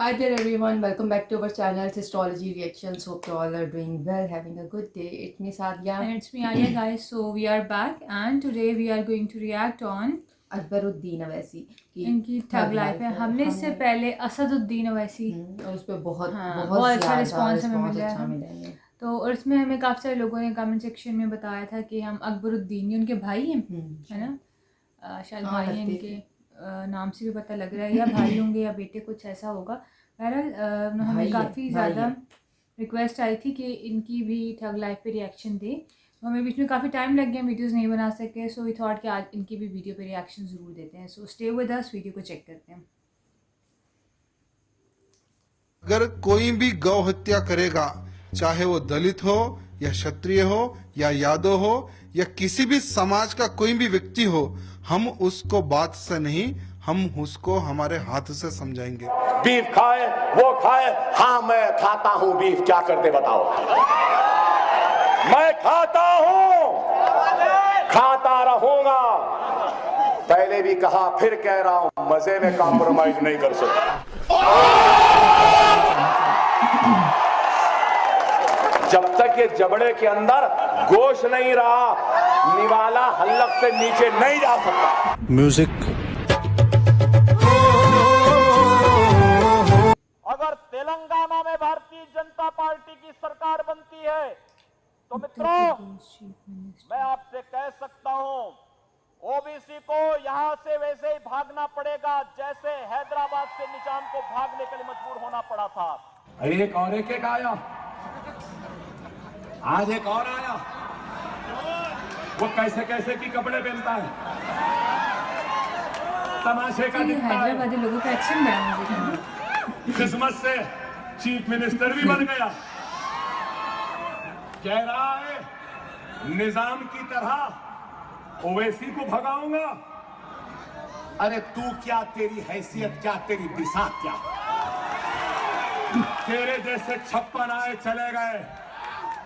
Hi there everyone, welcome back to our channel Astrology Reactions. Hope you all are doing well, having a good day. It's me Sadia And it's me Alia guys. So we are back and today we are going to react on Akbaruddin Owaisi की इनकी thug life है। हमने इससे पहले असदुद्दीन अवैसी और उस पर बहुत अच्छा रिस्पॉन्स हमें मिला अच्छा है। तो और इसमें हमें काफ़ी सारे लोगों ने कमेंट सेक्शन में बताया था कि हम अकबरुद्दीन उनके भाई हैं, है ना, शायद भाई हैं, इनके नाम से भी पता लग रहा है, या भाई होंगे या बेटे, कुछ ऐसा होगा। बहरहाल हमें काफ़ी ज़्यादा रिक्वेस्ट आई थी कि इनकी भी ठग लाइफ पे रिएक्शन दे। तो हमें बीच में काफ़ी टाइम लग गया, वीडियोस नहीं बना सके। सो वी थॉट कि आज इनकी भी वीडियो पे रिएक्शन ज़रूर देते हैं। So stay with us, video को चेक करते हैं। अगर कोई भी गौ हत्या करेगा, चाहे वो दलित हो या क्षत्रिय हो या यादव हो या किसी भी समाज का कोई भी व्यक्ति हो, हम उसको बात से नहीं, हम उसको हमारे हाथ से समझाएंगे। बीफ खाए वो खाए, हाँ मैं खाता हूँ बीफ, क्या करते बताओ। मैं खाता हूँ, खाता रहूंगा। पहले भी कहा, फिर कह रहा हूं, मजे में कॉम्प्रोमाइज नहीं कर सकता। जब तक ये जबड़े के अंदर गोश नहीं रहा, निवाला हल्लक से नीचे नहीं जा सकता। म्यूजिक। अगर तेलंगाना में भारतीय जनता पार्टी की सरकार बनती है तो मित्रों, मैं आपसे कह सकता हूं, ओबीसी को यहां से वैसे ही भागना पड़ेगा जैसे हैदराबाद से निजाम को भागने के लिए मजबूर होना पड़ा था। एक और एक आया, आज एक और आया। वो कैसे कैसे की कपड़े पहनता है, तमाशे का दिखता है। हैदराबादी लोगों का एक्शन बड़ा किस्मत से चीफ मिनिस्टर भी बन गया। कह रहा है निजाम की तरह ओवैसी को भगाऊंगा। अरे तू क्या, तेरी हैसियत क्या, तेरी दिशा क्या। तेरे जैसे 56 आए चले गए।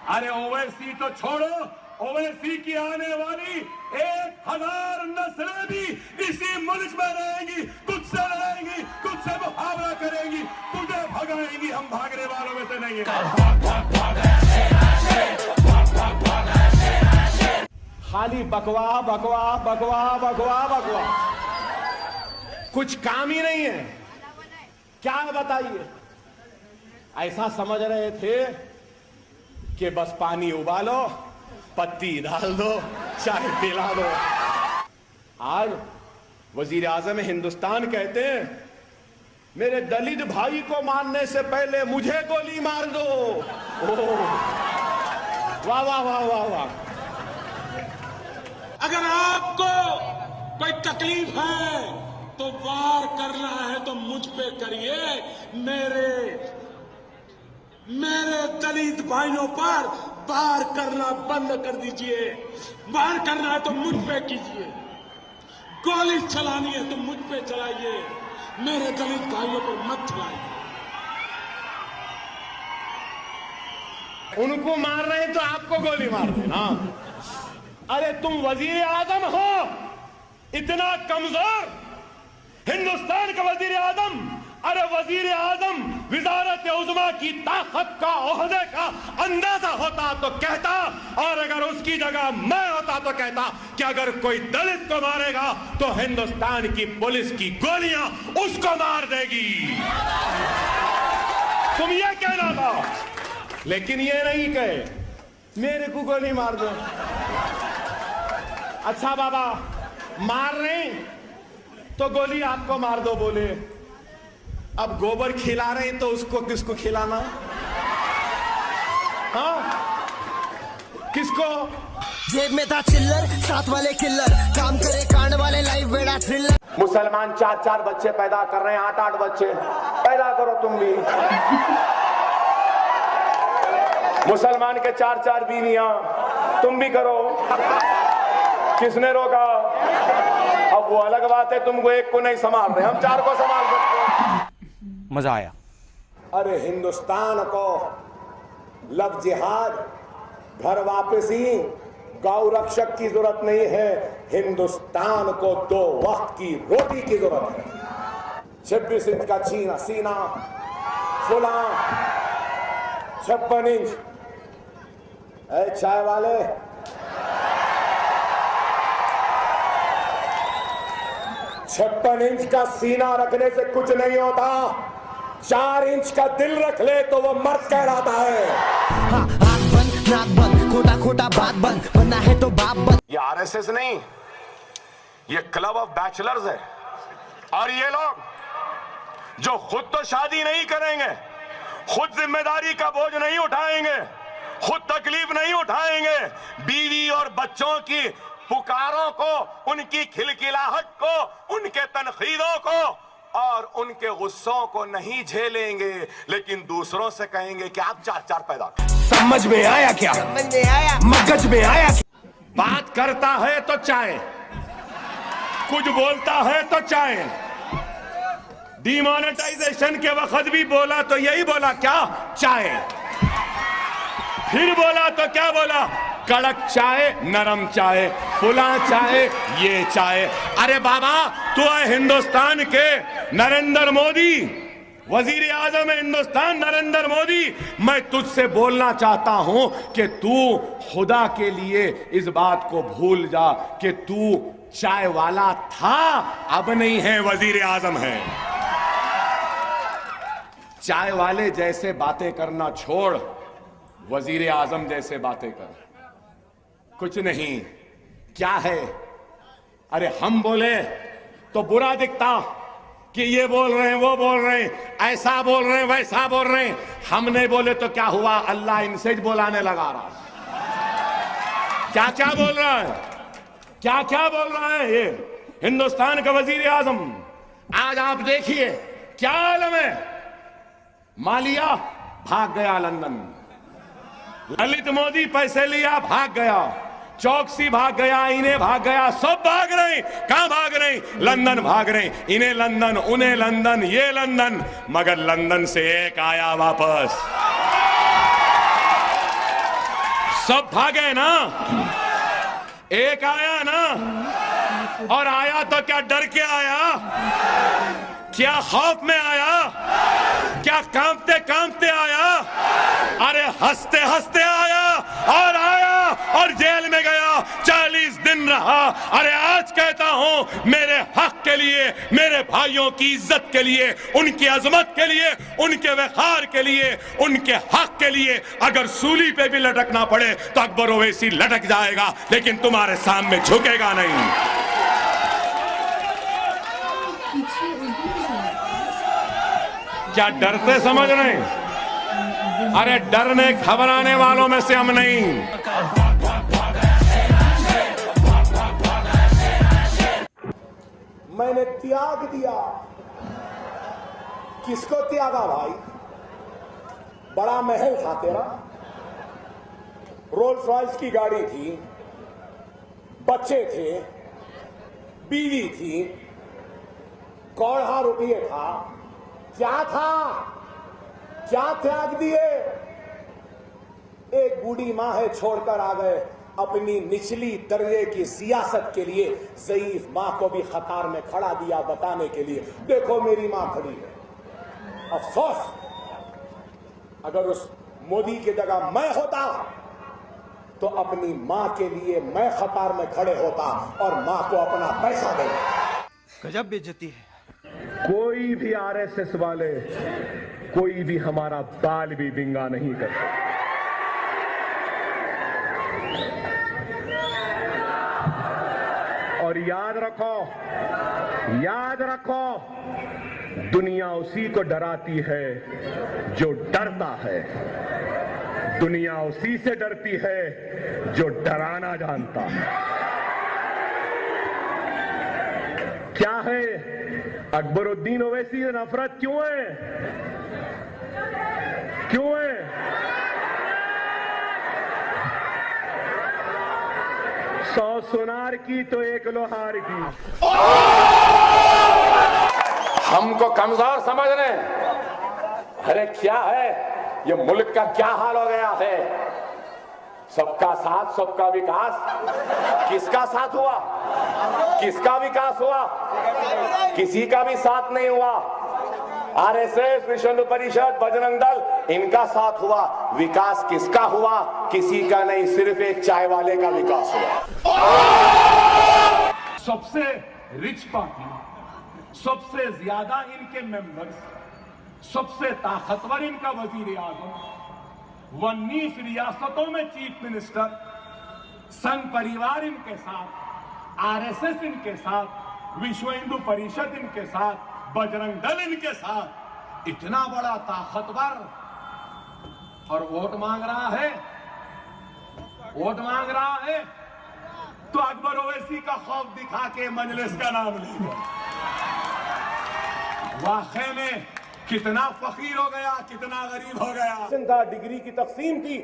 अरे ओवैसी तो छोड़ो, ओवैसी की आने वाली 1000 नस्लें भी इसी मुल्क में रहेंगी, तुझसे लड़ेंगी, तुझसे मुकाबला करेंगी, तुझे भगाएंगी। हम भागने वालों में से नहीं है। खाली बकवा बकवा बकवा बकवा बकवा, कुछ काम ही नहीं है। क्या बताइए, ऐसा समझ रहे थे कि बस पानी उबालो, पत्ती डाल दो, चाय पिला दो। आज वजीर आजम हिंदुस्तान कहते हैं, मेरे दलित भाई को मारने से पहले मुझे गोली मार दो। वाह वाह वाह वाह वाह। अगर आपको कोई तकलीफ है तो वार करना है तो मुझ पे करिए। मेरे दलित भाइयों पर वार करना बंद कर दीजिए। वार करना है तो मुझ पे कीजिए, गोली चलानी है तो मुझ पे चलाइए, मेरे दलित भाइयों पर मत चलाइए। उनको मार रहे हैं तो आपको गोली मार देना। अरे तुम वजीर आजम हो, इतना कमजोर हिंदुस्तान का वजीर आजम। अरे वजीर आजम विजारत उज़्मा की ताकत का, ओहदे का अंदाजा होता तो कहता, और अगर उसकी जगह मैं होता तो कहता कि अगर कोई दलित को मारेगा तो हिंदुस्तान की पुलिस की गोलियां उसको मार देगी। तुम ये कहना था, लेकिन ये नहीं कहे मेरे को गोली मार दो। अच्छा बाबा, मार रहे तो गोली आपको मार दो बोले, अब गोबर खिला रहे तो उसको किसको खिलाना? हाँ, किसको? जेब में था चिल्लर, साथ वाले किल्लर, काम करे कांड वाले, लाइव बेड़ा थ्रिलर। मुसलमान 4-4 बच्चे पैदा कर रहे हैं, 8-8 बच्चे पैदा करो तुम भी। मुसलमान के 4-4 बीवियां, तुम भी करो। किसने रोका? अब वो अलग बात है, तुमको एक को नहीं संभाल रहे, हम 4 को संभाल सकते हैं। मजा आया। अरे हिंदुस्तान को लव जिहाद, घर वापसी, गौ रक्षक की जरूरत नहीं है। हिंदुस्तान को 2 वक्त की रोटी की जरूरत है। 26 इंच का सीना, फुला 56 इंच। ऐ चाय वाले, छप्पन इंच का सीना रखने से कुछ नहीं होता, 4 इंच का दिल रख ले तो वो मर्द कहलाता है। हाँ, आँख बंद नाक बंद खोटा खोटा बात बंद बनना है तो बाप बंद। ये आरएसएस नहीं, ये क्लब ऑफ बैचलर्स है। और ये लोग जो खुद तो शादी नहीं करेंगे, खुद जिम्मेदारी का बोझ नहीं उठाएंगे, खुद तकलीफ नहीं उठाएंगे, बीवी और बच्चों की पुकारों को, उनकी खिलखिलाहट को, उनके तनखीदों को और उनके गुस्सों को नहीं झेलेंगे, लेकिन दूसरों से कहेंगे कि आप 4 पैदा करें। समझ में आया क्या? समझ में आया, मगज में आया। बात करता है तो चाहे, कुछ बोलता है तो चाहे। डिमोनेटाइजेशन के वक्त भी बोला तो यही बोला, क्या चाहे। फिर बोला तो क्या बोला, कड़क चाय, नरम चाय, फुला चाय, ये चाय। अरे बाबा, तू है हिंदुस्तान के नरेंद्र मोदी, वजीर आजम हिंदुस्तान नरेंद्र मोदी। मैं तुझसे बोलना चाहता हूं कि तू खुदा के लिए इस बात को भूल जा कि तू चाय वाला था, अब नहीं है, वजीर आजम है। चाय वाले जैसे बातें करना छोड़, वजीर आजम जैसे बातें कर। कुछ नहीं, क्या है? अरे हम बोले तो बुरा दिखता कि ये बोल रहे हैं, वो बोल रहे हैं, ऐसा बोल रहे हैं, वैसा बोल रहे हैं। हम नहीं बोले तो क्या हुआ, अल्लाह इनसे बुलाने लगा रहा। क्या क्या बोल रहा है, क्या क्या बोल रहा है ये हिंदुस्तान का वजीर आजम। आज आप देखिए क्या आलम है। मालिया भाग गया लंदन, ललित मोदी पैसे लिया भाग गया, चौकसी भाग गया, इन्हें भाग गया, सब भाग रहे। कहां भाग रहे? लंदन भाग रहे। इन्हें लंदन, उन्हें लंदन, ये लंदन, मगर लंदन से एक आया वापस। सब भागे ना, एक आया ना। और आया तो क्या डर के आया, क्या खौफ में आया, क्या कांपते कांपते आया? अरे हंसते हंसते आया और जेल में गया, 40 दिन रहा। अरे आज कहता हूं, मेरे हक के लिए, मेरे भाइयों की इज्जत के लिए, उनकी अजमत के लिए, उनके वक़ार के लिए, उनके हक के लिए अगर सूली पे भी लटकना पड़े तो अकबर ओवैसी लटक जाएगा, लेकिन तुम्हारे सामने झुकेगा नहीं। क्या डरते समझ रहे हैं? अरे डरने घबराने वालों में से हम नहीं। मैंने त्याग दिया। किसको त्यागा भाई? बड़ा महल था तेरा, रोल्स रॉयस की गाड़ी थी, बच्चे थे, बीवी थी, कौड़ा रुपये था, क्या था? क्या त्याग दिए? एक बूढ़ी मां है, छोड़कर आ गए। अपनी निचली दर्जे की सियासत के लिए ज़ईफ मां को भी खतार में खड़ा दिया, बताने के लिए देखो मेरी मां खड़ी है। अफसोस, अगर उस मोदी की जगह मैं होता तो अपनी मां के लिए मैं खतार में खड़े होता और मां को अपना पैसा देता। गजब बेइज्जती है। कोई भी आरएसएस वाले, कोई भी हमारा बाल भी विंगा नहीं करता। और याद रखो, दुनिया उसी को डराती है जो डरता है। दुनिया उसी से डरती है जो डराना जानता है। क्या है? अकबरुद्दीन ओवैसी से नफरत क्यों है? क्यों है? सौ सुनार की तो एक लोहार की। हमको कमजोर समझ रहे हैं? अरे क्या है ये मुल्क का क्या हाल हो गया है? सबका साथ सबका विकास। किसका साथ हुआ? किसका विकास हुआ? किसी का भी साथ नहीं हुआ। आरएसएस, विश्व हिंदू परिषद, बजरंग दल, इनका साथ हुआ। विकास किसका हुआ? किसी का नहीं, सिर्फ एक चाय वाले का विकास हुआ। सबसे रिच पार्टी, सबसे ज्यादा इनके मेंबर्स, सबसे ताकतवर इनका वजीर आजम, 19 रियासतों में चीफ मिनिस्टर, संघ परिवार इनके साथ, आरएसएस इनके साथ, विश्व हिंदू परिषद इनके साथ, बजरंग दल इनके साथ, इतना बड़ा ताकतवर, और वोट मांग रहा है, वोट मांग रहा है तो अकबर ओवैसी का खौफ दिखा के मजलिस का नाम लेगा। वाकई में कितना फकीर हो गया, कितना गरीब हो गया। था, डिग्री की तकसीम थी,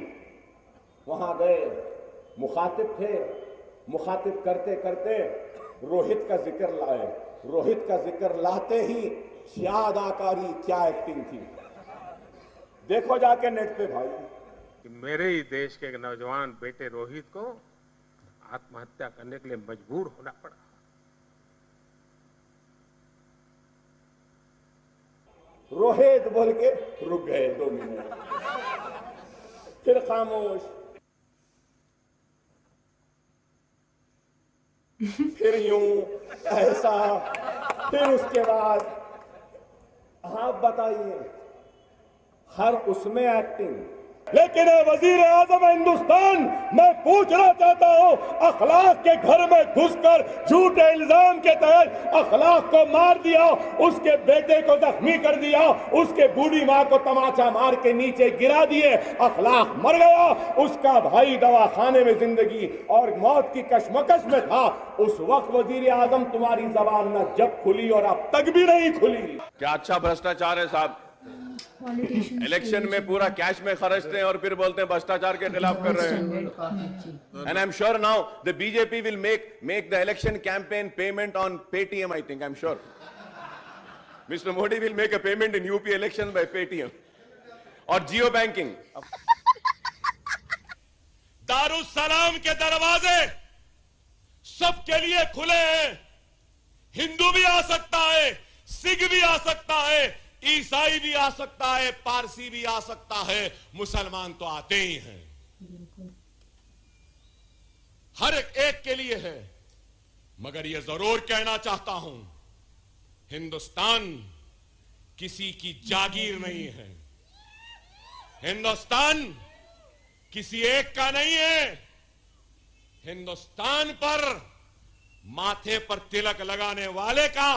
वहां गए, मुखातिब थे, मुखातिब करते करते रोहित का जिक्र लाए। रोहित का जिक्र लाते ही क्या अदाकारी, क्या एक्टिंग थी। देखो जाके नेट पे भाई। कि मेरे ही देश के एक नौजवान बेटे रोहित को आत्महत्या करने के लिए मजबूर होना पड़ा। रोहित बोल के रुक गए 2 मिनट, फिर खामोश, फिर यूं, ऐसा, फिर उसके बाद आप बताइए, हर उसमें एक्टिंग। लेकिन वजीर आजम हिंदुस्तान, मैं पूछना चाहता हूं, अखलाक के घर में घुसकर झूठे इल्जाम के तहत अखलाक को मार दिया, उसके बेटे को जख्मी कर दिया, उसके बूढ़ी मां को तमाचा मार के नीचे गिरा दिए, अखलाक मर गया, उसका भाई दवाखाने में जिंदगी और मौत की कशमकश में था। उस वक्त वजीर आजम तुम्हारी जबान न जब खुली और अब तक भी नहीं खुली। क्या अच्छा भ्रष्टाचार है साहब। इलेक्शन में पूरा कैश में खर्चते हैं और फिर बोलते हैं भ्रष्टाचार के खिलाफ कर रहे हैं। And I am sure now the BJP will make the election campaign payment on Paytm. I think, I am sure mister Modi will make a payment in UP election by Paytm और जियो बैंकिंग। दारुसलाम के दरवाजे सबके लिए खुले हैं। हिंदू भी आ सकता है, सिख भी आ सकता है, ईसाई भी आ सकता है, पारसी भी आ सकता है, मुसलमान तो आते ही हैं। हर एक के लिए है। मगर यह जरूर कहना चाहता हूं, हिंदुस्तान किसी की जागीर नहीं है। हिंदुस्तान किसी एक का नहीं है। हिंदुस्तान पर माथे पर तिलक लगाने वाले का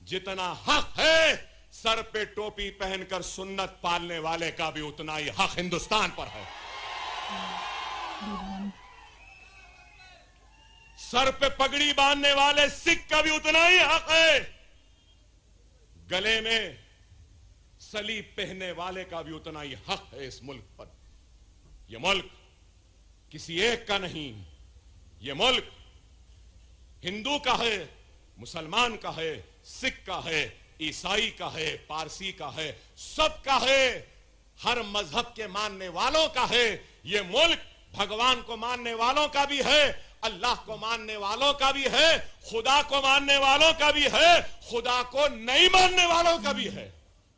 जितना हक है, सर पे टोपी पहनकर सुन्नत पालने वाले का भी उतना ही हक हिंदुस्तान पर है। सर पे पगड़ी बांधने वाले सिख का भी उतना ही हक है। गले में सलीब पहनने वाले का भी उतना ही हक है इस मुल्क पर। यह मुल्क किसी एक का नहीं, यह मुल्क हिंदू का है, मुसलमान का है, सिख का है, ईसाई का है, पारसी का है, सबका है। हर मजहब के मानने वालों का है। यह मुल्क भगवान को मानने वालों का भी है, अल्लाह को मानने वालों का भी है, खुदा को मानने वालों का भी है, खुदा को नहीं मानने वालों का भी है।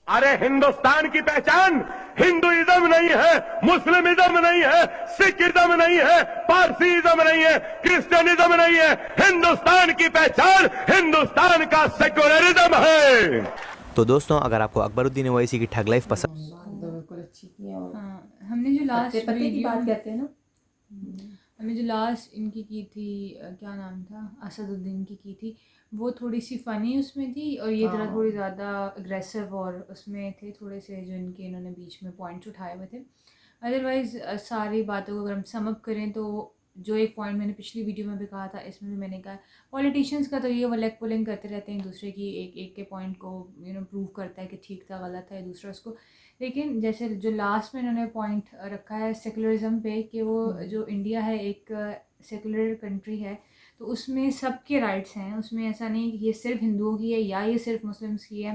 अरे हिंदुस्तान की पहचान हिंदुइज्म नहीं है, मुस्लिमिज्म नहीं है, सिखिज्म नहीं है, पारसीइज्म नहीं है, क्रिश्चियनिज्म नहीं है। हिंदुस्तान की पहचान हिंदुस्तान का सेक्युलरिज्म है। तो दोस्तों, अगर आपको अकबरुद्दीन ओवैसी की ठग लाइफ पसंद, बिल्कुल अच्छी थी। और हाँ, हमने जो लास्ट पते की बात कहते हैं ना, हमने जो लास्ट इनकी की थी, क्या नाम था, असदुद्दीन की थी, वो थोड़ी सी फ़नी उसमें थी, और ये तरह थोड़ी ज़्यादा अग्रेसिव और उसमें थे थोड़े से जो इन्होंने बीच में पॉइंट्स उठाए हुए थे। अदरवाइज़ सारी बातों को अगर हम सम अप करें तो जो एक पॉइंट मैंने पिछली वीडियो में भी कहा था, इसमें भी मैंने कहा, पॉलिटिशियंस का तो ये वो लेग पुलिंग करते रहते हैं एक दूसरे की, एक के पॉइंट को प्रूव करता है कि ठीक था गलत है दूसरा उसको। लेकिन जैसे जो लास्ट में इन्होंने पॉइंट रखा है सेकुलरिज्म पे, कि वो जो इंडिया है एक सेकुलर कंट्री है, तो उसमें सबके राइट्स हैं, उसमें ऐसा नहीं कि ये सिर्फ हिंदुओं की है या ये सिर्फ मुस्लिम्स की है।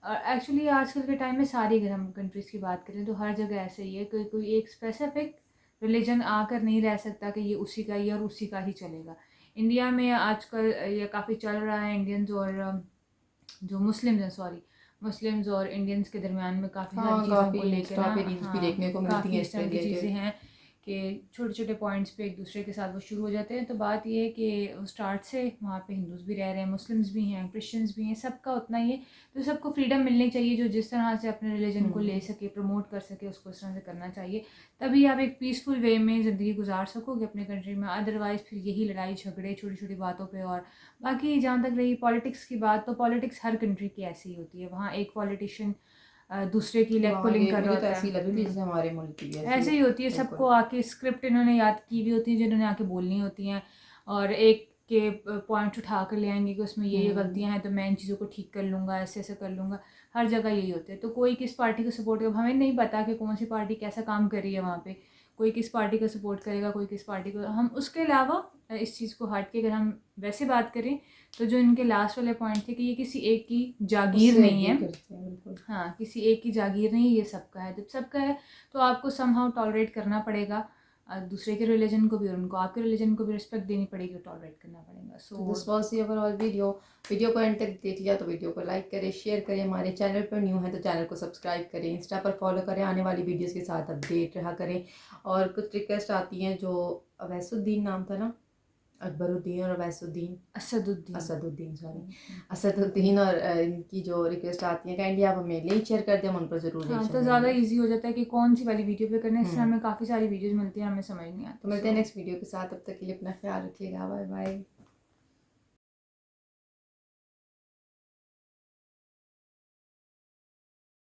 एक्चुअली आजकल के टाइम में सारी, अगर हम कंट्रीज़ की बात करें तो हर जगह ऐसे ही है, कोई एक स्पेसिफिक रिलीजन आकर नहीं रह सकता कि ये उसी का ही और उसी का ही चलेगा। इंडिया में आजकल ये काफ़ी चल रहा है, इंडियंस और जो मुस्लिम्स हैं, सॉरी मुस्लिम्स और इंडियंस के दरमियान में काफ़ी हाँ, सारी चीज़ों काफ़ी को लेकर इंस्टा पे रील्स भी देखने को मिलती काफ़ी हैं इस तरह की इससे चीज़ें related। हैं कि छोटे छोटे पॉइंट्स पे एक दूसरे के साथ वो शुरू हो जाते हैं। तो बात ये है कि स्टार्ट से वहाँ पे हिंदूज़ भी रह रहे हैं, मुस्लिम्स भी हैं, क्रिश्चियंस भी हैं, सबका उतना ही है। तो सबको फ्रीडम मिलनी चाहिए, जो जिस तरह से अपने रिलीजन को ले सके, प्रमोट कर सके, उसको उस तरह से करना चाहिए। तभी आप एक पीसफुल वे में ज़िंदगी गुजार सकोगे अपने कंट्री में। अदरवाइज़ फिर यही लड़ाई झगड़े छोटी छोटी बातों पर। और बाकी जहाँ तक रही पॉलिटिक्स की बात, तो पॉलिटिक्स हर कंट्री की ऐसी ही होती है। वहाँ एक पॉलिटिशियन दूसरे की लेग पुलिंग कर रहा मुझे तो होता ऐसी है। लगी थी जैसे हमारे मुल्क की भी ऐसे ही होती है, सबको आके स्क्रिप्ट इन्होंने याद की हुई होती है जो इन्होंने आके बोलनी होती हैं, और एक के पॉइंट्स उठा कर ले आएंगे कि उसमें ये गलतियां हैं तो मैं इन चीज़ों को ठीक कर लूँगा, ऐसे ऐसे कर लूँगा। हर जगह यही होता है। तो कोई किस पार्टी को सपोर्ट करेगा, हमें नहीं पता कि कौन सी पार्टी कैसा काम कर रही है वहाँ पे। कोई किस पार्टी को सपोर्ट करेगा, कोई किस पार्टी को। हम उसके अलावा इस चीज़ को हट के अगर हम वैसे बात करें तो जो इनके लास्ट वाले पॉइंट थे कि ये किसी एक की जागीर नहीं है। हाँ, किसी एक की जागीर नहीं है, ये सबका है। जब सबका है तो आपको समहाउ टॉलरेट करना पड़ेगा दूसरे के रिलीजन को भी, और उनको आपके रिलीजन को भी रिस्पेक्ट देनी पड़ेगी, टॉलरेट करना पड़ेगा। So this was the overall video को एंड तक देख लिया तो वीडियो को लाइक करें, शेयर करें। हमारे चैनल पर न्यू है तो चैनल को सब्सक्राइब करें, इंस्टा पर फॉलो करें, आने वाली वीडियोस के साथ अपडेट रहा करें। और कुछ रिक्वेस्ट आती हैं, जो अवैसुद्दीन नाम था ना, अकबरुद्दीन और अवैसुद्दीन, असदुद्दीन असदुद्दीन और इनकी जो रिक्वेस्ट आती है, काइंडली आप हमें लिंक शेयर कर दें, हम उन पर जरूर हाँ, reaction तो ज़्यादा देंगे। इजी हो जाता है कि कौन सी वाली वीडियो पे करना है। इससे हमें काफ़ी सारी वीडियोस मिलती हैं, हमें समझ नहीं आती। तो मिलते हैं नेक्स्ट वीडियो के साथ, तब तक के लिए अपना ख्याल रखिएगा, बाय बाय।